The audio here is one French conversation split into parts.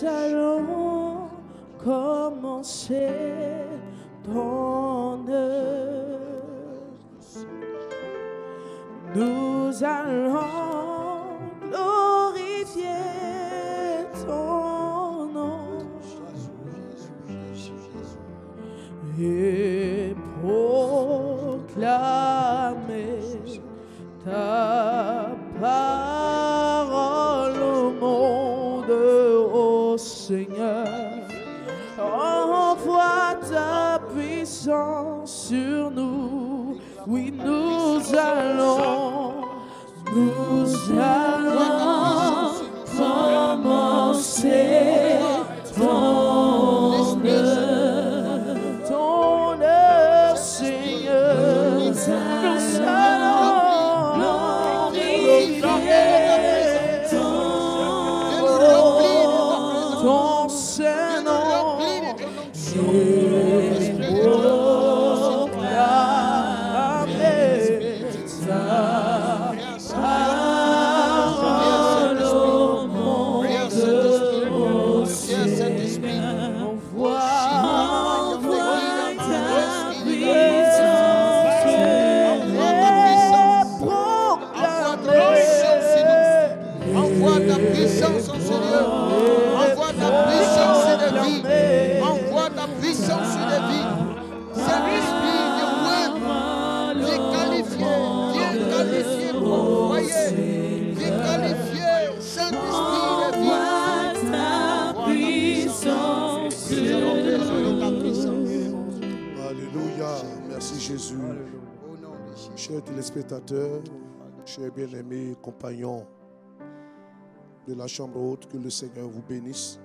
allons commencer ton œuvre. Nous allons glorifier ton nom et proclamer ta parole au monde, ô Seigneur. Envoie ta puissance sur nous. Oui, nous allons commencer ton œuvre, Seigneur. Nous allons glorifier ton Saint-Nom et proclamer ta parole au monde, ô Seigneur. Envoie ta puissance et proclamer. Envoie ta puissance, au Seigneur. Envoie ta puissance sur les vies. Envoie ta puissance sur les vies. Saint-Esprit de moi, viens qualifier mon foyer. Viens qualifier, Saint-Esprit de vie. Alléluia. Merci Jésus. Chers téléspectateurs, chers bien-aimés compagnons de la chambre haute, que le Seigneur vous bénisse.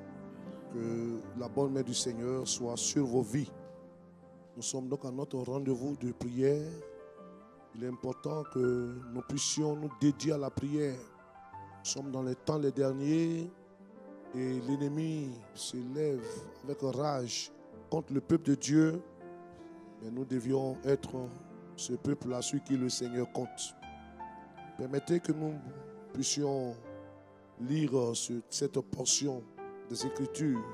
Que la bonne main du Seigneur soit sur vos vies. Nous sommes donc à notre rendez-vous de prière. Il est important que nous puissions nous dédier à la prière. Nous sommes dans les temps les derniers et l'ennemi se lève avec rage contre le peuple de Dieu. Mais nous devions être ce peuple-là, celui qui le Seigneur compte. Permettez que nous puissions lire cette portion des Écritures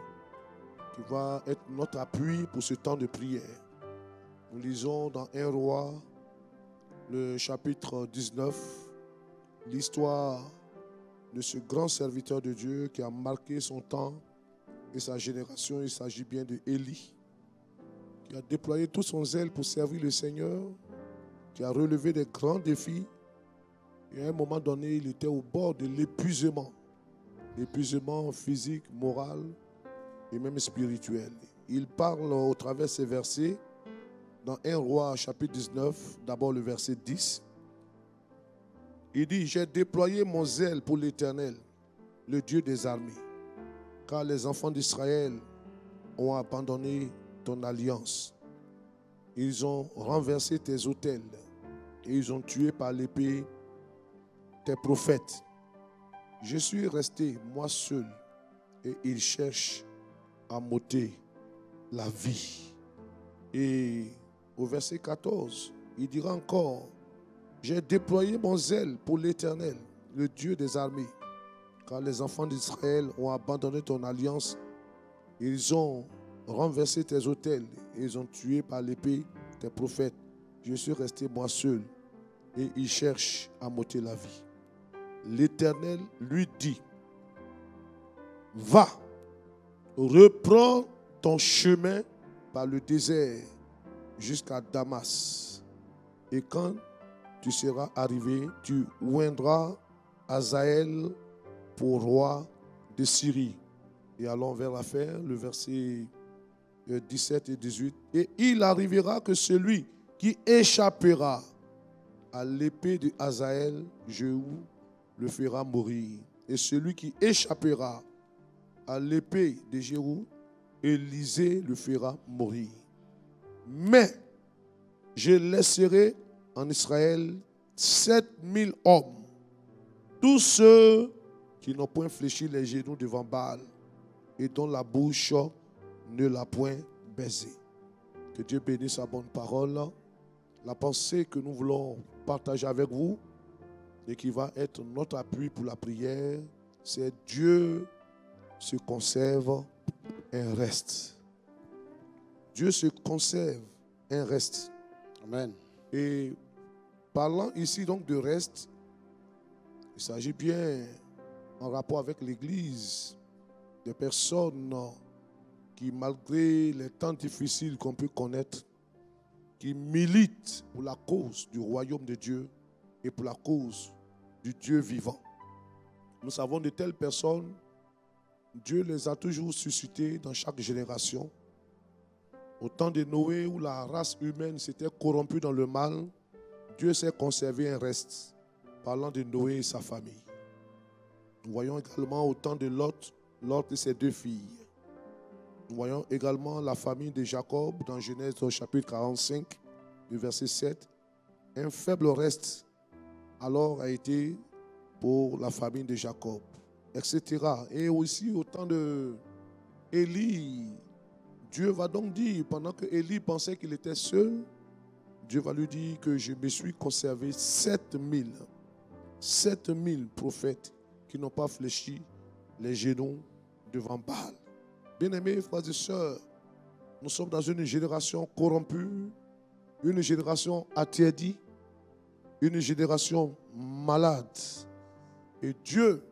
qui va être notre appui pour ce temps de prière. Nous lisons dans 1 Roi, le chapitre 19, l'histoire de ce grand serviteur de Dieu qui a marqué son temps et sa génération. Il s'agit bien de Élie, qui a déployé tout son zèle pour servir le Seigneur, qui a relevé des grands défis. Et à un moment donné, il était au bord de l'épuisement physique, moral et même spirituel. Il parle au travers de ces versets dans 1 Roi chapitre 19, d'abord le verset 10. Il dit: j'ai déployé mon zèle pour l'Éternel, le Dieu des armées, car les enfants d'Israël ont abandonné ton alliance. Ils ont renversé tes autels et ils ont tué par l'épée tes prophètes. Je suis resté, moi seul, et ils cherchent à m'ôter la vie. Et au verset 14, il dira encore: j'ai déployé mon zèle pour l'Éternel, le Dieu des armées, car les enfants d'Israël ont abandonné ton alliance. Ils ont renversé tes autels et ils ont tué par l'épée tes prophètes. Je suis resté moi seul et ils cherchent à m'ôter la vie. L'Éternel lui dit: va, reprends ton chemin par le désert jusqu'à Damas. Et quand tu seras arrivé, tu oindras Hazaël pour roi de Syrie. Et allons vers la fin, le verset 17 et 18. Et il arrivera que celui qui échappera à l'épée de Hazaël, Jéhu, le fera mourir. Et celui qui échappera à l'épée de Jéhu, Élisée le fera mourir. Mais je laisserai en Israël 7000 hommes, tous ceux qui n'ont point fléchi les genoux devant Baal et dont la bouche ne l'a point baisé. Que Dieu bénisse sa bonne parole. La pensée que nous voulons partager avec vous et qui va être notre appui pour la prière, c'est Dieu se conserve un reste. Dieu se conserve un reste. Amen. Et parlant ici donc de reste, il s'agit bien en rapport avec l'Église, des personnes qui, malgré les temps difficiles qu'on peut connaître, qui militent pour la cause du royaume de Dieu et pour la cause du Dieu vivant. Nous savons de telles personnes, Dieu les a toujours suscitées dans chaque génération. Au temps de Noé, où la race humaine s'était corrompue dans le mal, Dieu s'est conservé un reste, parlant de Noé et sa famille. Nous voyons également au temps de Lot et ses 2 filles. Nous voyons également la famille de Jacob dans Genèse au chapitre 45, du verset 7. Un faible reste alors a été pour la famille de Jacob, etc. Et aussi au temps de Élie, Dieu va donc dire, pendant que Élie pensait qu'il était seul, Dieu va lui dire que je me suis conservé 7000 prophètes qui n'ont pas fléchi les genoux devant Baal. Bien-aimés frères et sœurs, nous sommes dans une génération corrompue, une génération attiédie, une génération malade. Et Dieu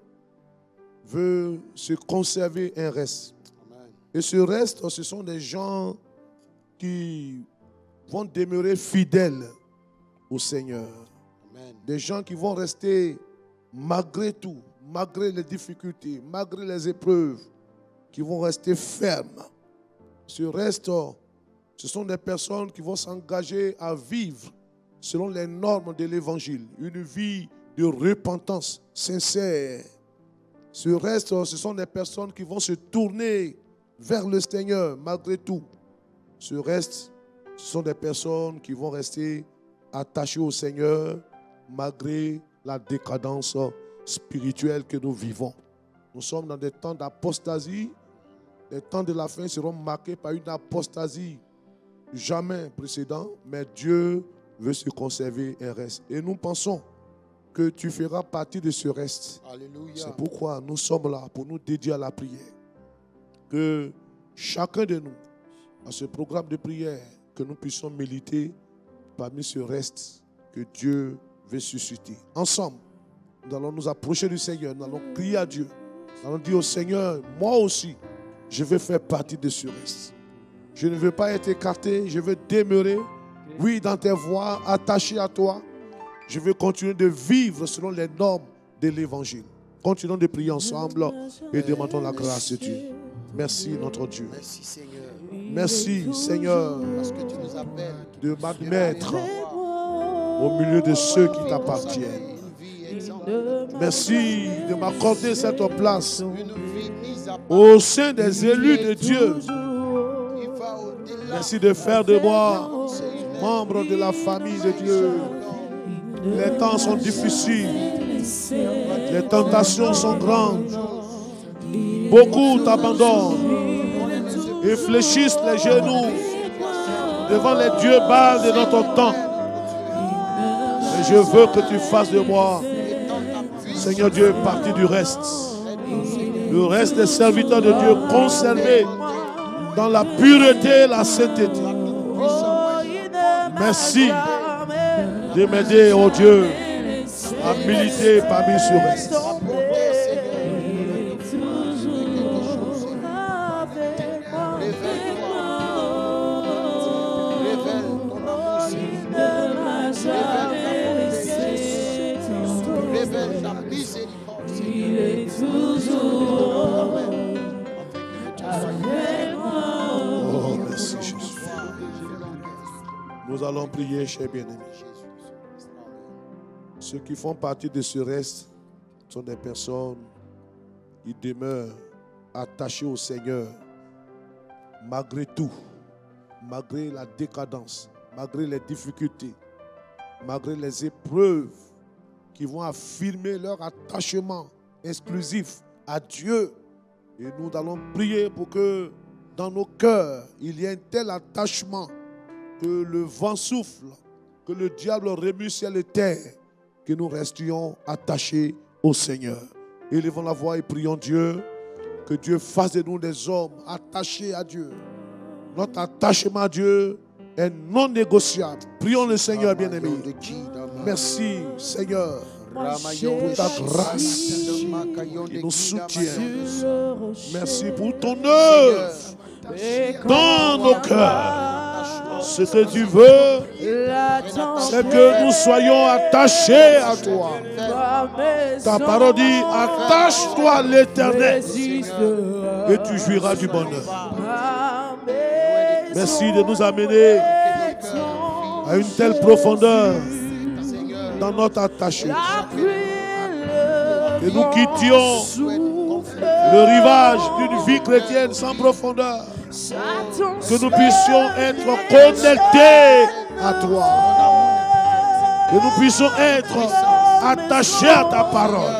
veut se conserver un reste. Amen. Et ce reste, ce sont des gens qui vont demeurer fidèles au Seigneur. Amen. Des gens qui vont rester malgré tout, malgré les difficultés, malgré les épreuves, qui vont rester fermes. Ce reste, ce sont des personnes qui vont s'engager à vivre selon les normes de l'Évangile, une vie de repentance sincère. Ce reste, ce sont des personnes qui vont se tourner vers le Seigneur malgré tout. Ce reste, ce sont des personnes qui vont rester attachées au Seigneur malgré la décadence spirituelle que nous vivons. Nous sommes dans des temps d'apostasie. Les temps de la fin seront marqués par une apostasie jamais précédente, mais Dieu veut se conserver un reste. Et nous pensons que tu feras partie de ce reste. Alléluia. C'est pourquoi nous sommes là pour nous dédier à la prière. Que chacun de nous, à ce programme de prière, que nous puissions militer parmi ce reste que Dieu veut susciter. Ensemble, nous allons nous approcher du Seigneur, nous allons crier à Dieu. Nous allons dire au Seigneur, moi aussi, je veux faire partie de ce reste. Je ne veux pas être écarté, je veux demeurer, oui, dans tes voies, attaché à toi. Je veux continuer de vivre selon les normes de l'Évangile. Continuons de prier ensemble et demandons la grâce de Dieu. Merci notre Dieu. Merci Seigneur. Merci Seigneur Parce que tu nous appelles de m'admettre au milieu de ceux qui t'appartiennent. une vie exemplaire, Merci de m'accorder cette place une vie mise à part au sein des élus de Dieu. qui va au-delà. Merci de faire de moi membre de la famille de Dieu. Les temps sont difficiles. Les tentations sont grandes. Beaucoup t'abandonnent et fléchissent les genoux devant les dieux Baal de notre temps. Et je veux que tu fasses de moi, Seigneur Dieu, partie du reste. Le reste des serviteurs de Dieu conservés dans la pureté et la sainteté. Merci de m'aider, oh Dieu, à militer parmi ce reste. Révèle ta miséricorde, Il est toujours Oh, merci Jésus. Nous allons prier, chers bien-aimés. Ceux qui font partie de ce reste sont des personnes qui demeurent attachées au Seigneur malgré tout, malgré la décadence, malgré les difficultés, malgré les épreuves, qui vont affirmer leur attachement exclusif à Dieu. Et nous allons prier pour que dans nos cœurs, il y ait un tel attachement que le vent souffle, que le diable remue ciel et terre, que nous restions attachés au Seigneur. Élevons la voix et prions Dieu Que Dieu fasse de nous des hommes attachés à Dieu. Notre attachement à Dieu est non négociable. Prions le Seigneur bien-aimé. Merci Seigneur pour ta grâce qui nous soutient. Merci pour ton œuvre dans nos cœurs. Ce que tu veux, c'est que nous soyons attachés à toi. Ta parole dit, attache-toi à l'Éternel et tu jouiras du bonheur. Merci de nous amener à une telle profondeur dans notre attachement. Que nous quittions le rivage d'une vie chrétienne sans profondeur. Que nous puissions être connectés à toi. Que nous puissions être attachés à ta parole.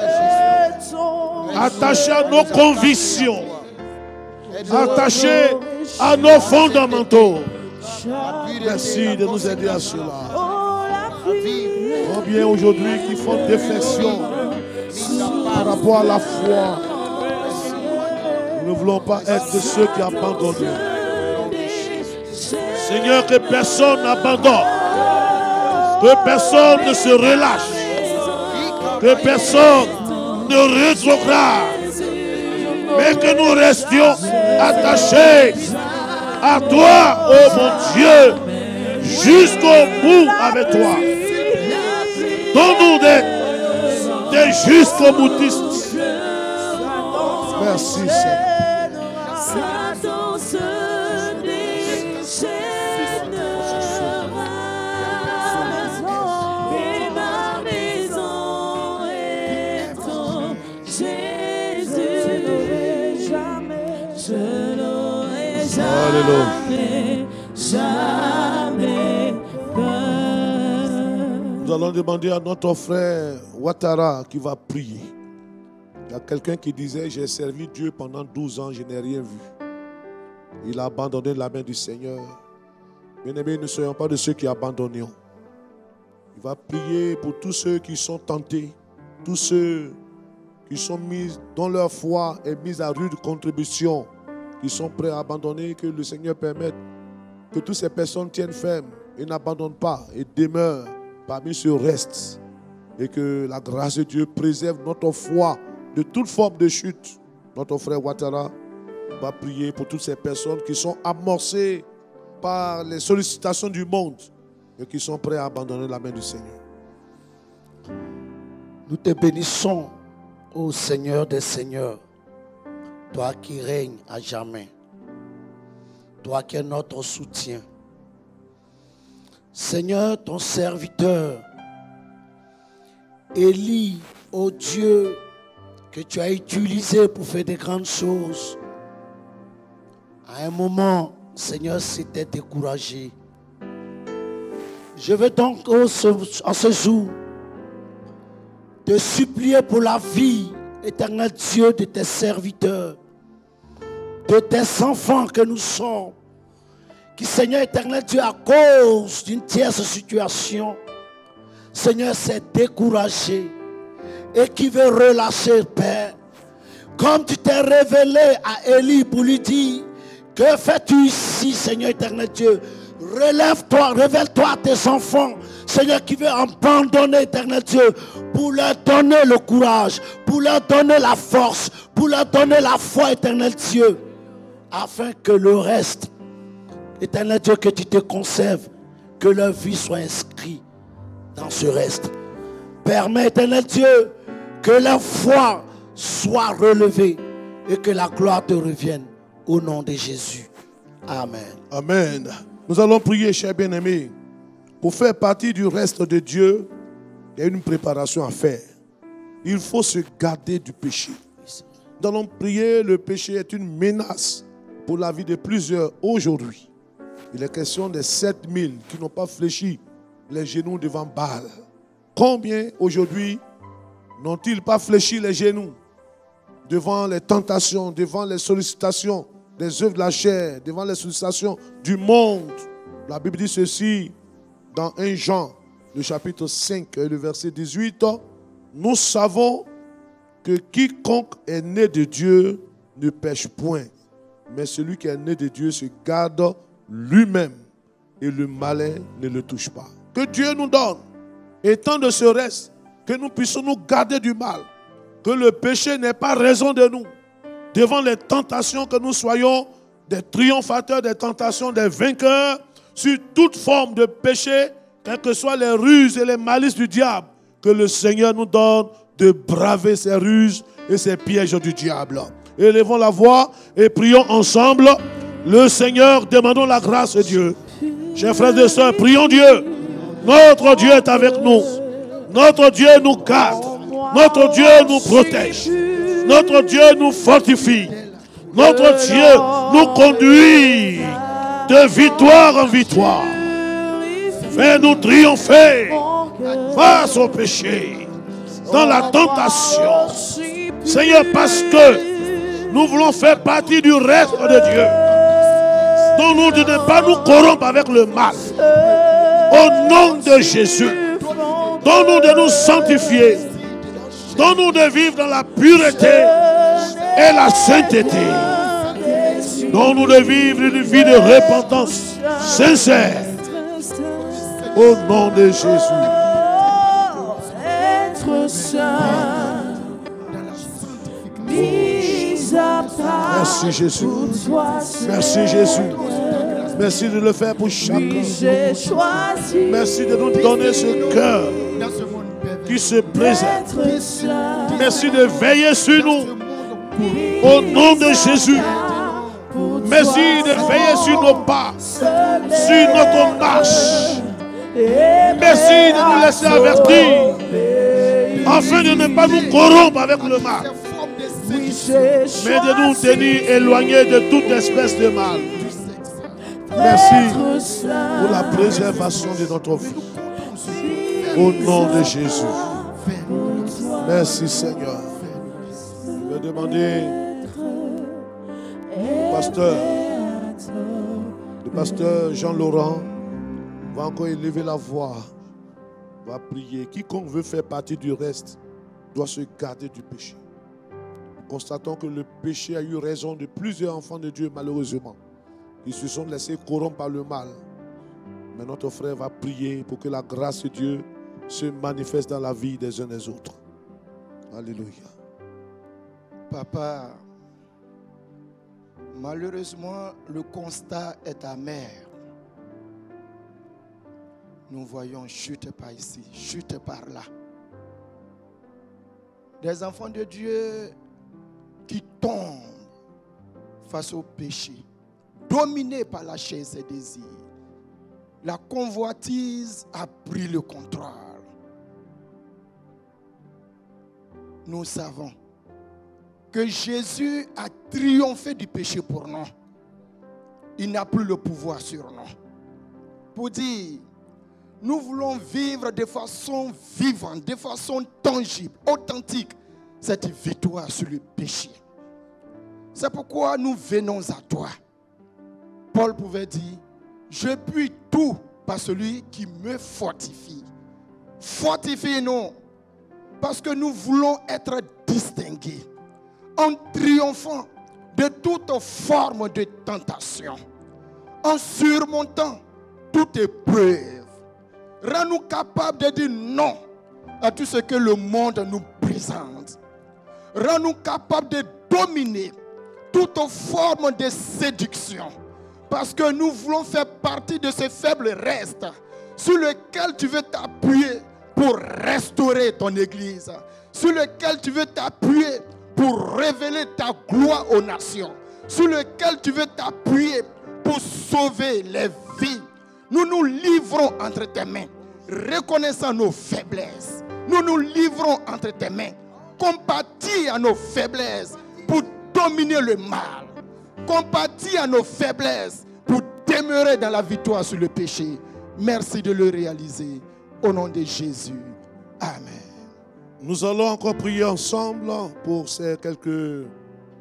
Attachés à nos convictions. Attachés à nos fondamentaux. Merci de nous aider à cela. Combien aujourd'hui qui font défection par rapport à la foi. Nous ne voulons pas être de ceux qui abandonnent. Seigneur, que personne n'abandonne. Que personne ne se relâche. Que personne ne rétrograde. Mais que nous restions attachés à toi, oh mon Dieu, jusqu'au bout avec toi. Donne-nous des jusqu'au boutistes. Merci Seigneur. Alléluia. Nous allons demander à notre frère Ouattara qui va prier. Il y a quelqu'un qui disait, j'ai servi Dieu pendant 12 ans, je n'ai rien vu. Il a abandonné la main du Seigneur. Bien-aimés, ne soyons pas de ceux qui abandonnons. Il va prier pour tous ceux qui sont tentés, tous ceux qui sont mis, dont leur foi est mise à rude contribution, qui sont prêts à abandonner, que le Seigneur permette que toutes ces personnes tiennent ferme et n'abandonnent pas et demeurent parmi ce reste. Et que la grâce de Dieu préserve notre foi de toute forme de chute. Notre frère Ouattara va prier pour toutes ces personnes qui sont amorcées par les sollicitations du monde et qui sont prêts à abandonner la main du Seigneur. Nous te bénissons, ô Seigneur des Seigneurs, toi qui règnes à jamais, toi qui es notre soutien. Seigneur, ton serviteur, Élie, ô Dieu, que tu as utilisé pour faire de grandes choses. À un moment, Seigneur, s'était découragé. Je veux donc, en ce jour, te supplier pour la vie, éternel Dieu, de tes serviteurs, de tes enfants que nous sommes, qui, Seigneur éternel Dieu, à cause d'une tierce situation, Seigneur, s'est découragé et qui veut relâcher, Père. Comme tu t'es révélé à Élie pour lui dire, que fais-tu ici, Seigneur éternel Dieu? Relève-toi, révèle-toi à tes enfants, Seigneur, qui veut abandonner, éternel Dieu, pour leur donner le courage, pour leur donner la force, pour leur donner la foi, éternel Dieu, afin que le reste, éternel Dieu, que tu te conserves, que leur vie soit inscrite dans ce reste. Permets, éternel Dieu, que leur foi soit relevée et que la gloire te revienne au nom de Jésus. Amen. Amen. Nous allons prier, chers bien-aimés. Pour faire partie du reste de Dieu, il y a une préparation à faire. Il faut se garder du péché. Nous allons prier, le péché est une menace pour la vie de plusieurs aujourd'hui. Il est question des 7000 qui n'ont pas fléchi les genoux devant Baal. Combien aujourd'hui n'ont-ils pas fléchi les genoux devant les tentations, devant les sollicitations des œuvres de la chair, devant les sollicitations du monde? La Bible dit ceci dans 1 Jean, le chapitre 5, le verset 18. Nous savons que quiconque est né de Dieu ne pêche point, mais celui qui est né de Dieu se garde lui-même et le malin ne le touche pas. Que Dieu nous donne, étant de ce reste, que nous puissions nous garder du mal, que le péché n'ait pas raison de nous. Devant les tentations, que nous soyons des triomphateurs des tentations, des vainqueurs sur toute forme de péché, quelles que soient les ruses et les malices du diable, que le Seigneur nous donne de braver ces ruses et ces pièges du diable. Élevons la voix et prions ensemble le Seigneur, demandons la grâce de Dieu. Chers frères et sœurs, prions Dieu. Notre Dieu est avec nous. Notre Dieu nous garde. Notre Dieu nous protège. Notre Dieu nous fortifie. Notre Dieu nous conduit de victoire en victoire. Fais-nous triompher face au péché, dans la tentation. Seigneur, parce que nous voulons faire partie du reste de Dieu. Donne-nous de ne pas nous corrompre avec le mal. Au nom de Jésus, donne-nous de nous sanctifier. Donne-nous de vivre dans la pureté et la sainteté. Donne-nous de vivre une vie de repentance sincère. Au nom de Jésus. Être saint, mis à part. Merci Jésus. Merci Jésus. Merci de le faire pour chacun. Merci de nous donner ce cœur qui se présente. Merci de veiller sur nous. Au nom de Jésus. Merci de veiller sur nos pas, sur notre marche. Merci de nous laisser avertir afin de ne pas nous corrompre avec le mal, mais de nous tenir éloignés de toute espèce de mal. Merci pour la préservation de notre vie. Au nom de Jésus. Merci Seigneur. Je vais demander le pasteur Jean-Laurent va encore élever la voix, va prier. Quiconque veut faire partie du reste doit se garder du péché. Nous constatons que le péché a eu raison de plusieurs enfants de Dieu, malheureusement. Ils se sont laissés corrompre par le mal. Mais notre frère va prier pour que la grâce de Dieu se manifeste dans la vie des uns et des autres. Alléluia. Papa, malheureusement, le constat est amer. Nous voyons chute par ici, chute par là. Des enfants de Dieu qui tombent face au péché, dominés par la chair et ses désirs. La convoitise a pris le contrôle. Nous savons que Jésus a triomphé du péché pour nous. Il n'a plus le pouvoir sur nous. Pour dire, nous voulons vivre de façon vivante, de façon tangible, authentique, cette victoire sur le péché. C'est pourquoi nous venons à toi. Paul pouvait dire, je puis tout par celui qui me fortifie. Fortifie-nous, parce que nous voulons être distingués, en triomphant de toute forme de tentation, en surmontant toute épreuve. Rends-nous capables de dire non à tout ce que le monde nous présente. Rends-nous capables de dominer toute forme de séduction, parce que nous voulons faire partie de ce faible reste sur lequel tu veux t'appuyer pour restaurer ton église, sur lequel tu veux t'appuyer pour révéler ta gloire aux nations, sur lequel tu veux t'appuyer pour sauver les vies. Nous nous livrons entre tes mains, reconnaissant nos faiblesses. Nous nous livrons entre tes mains, compatis à nos faiblesses pour dominer le mal, compatis à nos faiblesses pour demeurer dans la victoire sur le péché. Merci de le réaliser. Au nom de Jésus. Amen. Nous allons encore prier ensemble pour ces quelques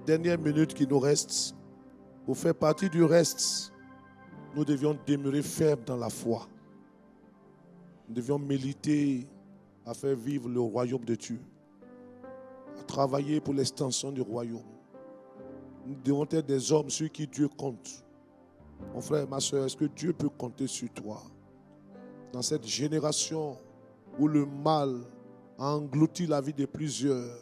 dernières minutes qui nous restent. Pour faire partie du reste, nous devions demeurer fermes dans la foi. Nous devions militer à faire vivre le royaume de Dieu, à travailler pour l'extension du royaume. Nous devons être des hommes sur qui Dieu compte. Mon frère, ma soeur, est-ce que Dieu peut compter sur toi? Dans cette génération où le mal a englouti la vie de plusieurs,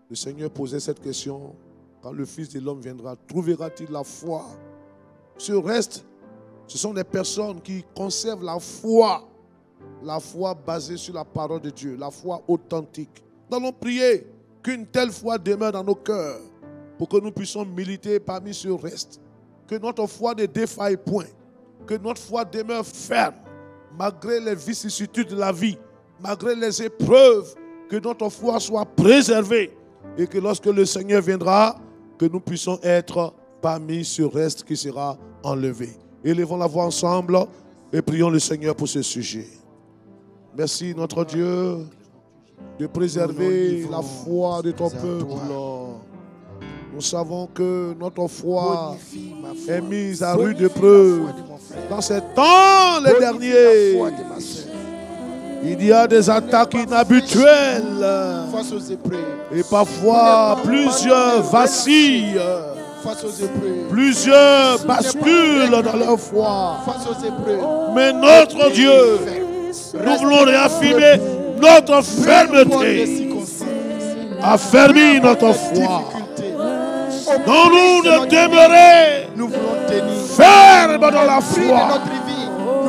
le Seigneur posait cette question: quand le Fils de l'homme viendra, trouvera-t-il la foi? Ce reste, ce sont des personnes qui conservent la foi basée sur la parole de Dieu, la foi authentique. Nous allons prier qu'une telle foi demeure dans nos cœurs pour que nous puissions militer parmi ce reste. Que notre foi ne défaille point, que notre foi demeure ferme malgré les vicissitudes de la vie, malgré les épreuves, que notre foi soit préservée et que lorsque le Seigneur viendra, que nous puissions être parmi ce reste qui sera enlevé. Élevons la voix ensemble et prions le Seigneur pour ce sujet. Merci notre Dieu de préserver la foi de ton peuple. Nous savons que notre foi est mise à rude épreuve. Dans ces temps les derniers, il y a des attaques inhabituelles et parfois plusieurs vacillent. Plusieurs basculent dans leur foi. Mais notre Dieu, nous voulons réaffirmer notre fermeté. Affermis notre foi. Dans nous de demeurer ferme dans la foi.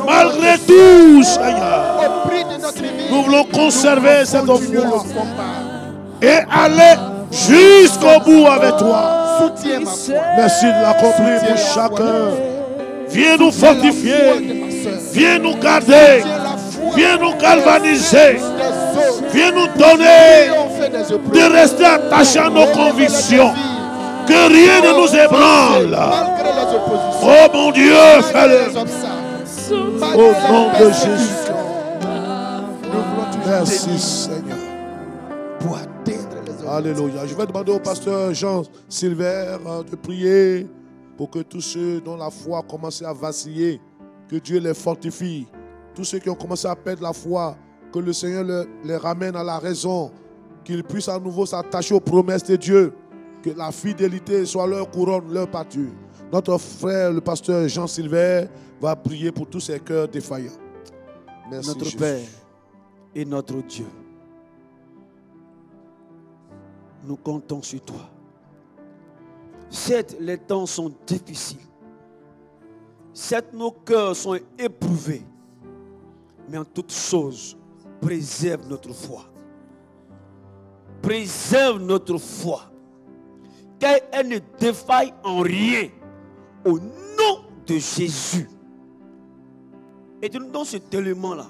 Malgré tout, Seigneur, nous voulons conserver cette foi et aller jusqu'au bout avec toi. Merci de l'accomplir pour chacun. Viens nous fortifier. Viens nous garder. Viens nous galvaniser. Viens nous donner de rester attachés à nos convictions. Que rien ne nous ébranle. Oh mon Dieu, fais-le. Au nom de Jésus. Merci Seigneur. Alléluia. Je vais demander au pasteur Jean Silver de prier pour que tous ceux dont la foi a commencé à vaciller, que Dieu les fortifie. Tous ceux qui ont commencé à perdre la foi, que le Seigneur les ramène à la raison, qu'ils puissent à nouveau s'attacher aux promesses de Dieu, que la fidélité soit leur couronne, leur pâture. Notre frère, le pasteur Jean Silver, va prier pour tous ces cœurs défaillants. Merci Notre Jésus. Père et notre Dieu, nous comptons sur toi. Certes, les temps sont difficiles. Certes, nos cœurs sont éprouvés. Mais en toutes choses, préserve notre foi. Préserve notre foi. Qu'elle ne défaille en rien. Au nom de Jésus. Et dans cet élément-là,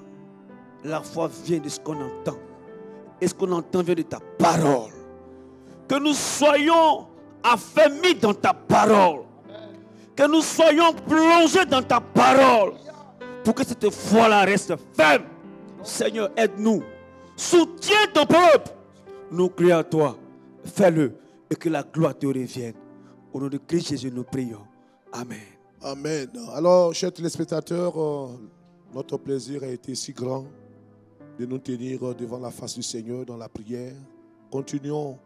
la foi vient de ce qu'on entend. Et ce qu'on entend vient de ta parole. Que nous soyons affermis dans ta parole. Que nous soyons plongés dans ta parole. Pour que cette foi-là reste ferme. Seigneur, aide-nous. Soutiens ton peuple. Nous crions à toi. Fais-le. Et que la gloire te revienne. Au nom de Christ Jésus, nous prions. Amen. Amen. Alors, chers téléspectateurs, notre plaisir a été si grand de nous tenir devant la face du Seigneur dans la prière. Continuons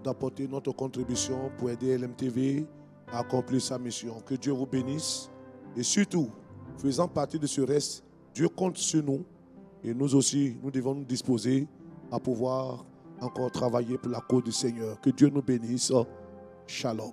d'apporter notre contribution pour aider LMTV à accomplir sa mission. Que Dieu vous bénisse. Et surtout, faisant partie de ce reste, Dieu compte sur nous. Et nous aussi, nous devons nous disposer à pouvoir encore travailler pour la cause du Seigneur. Que Dieu nous bénisse. Shalom.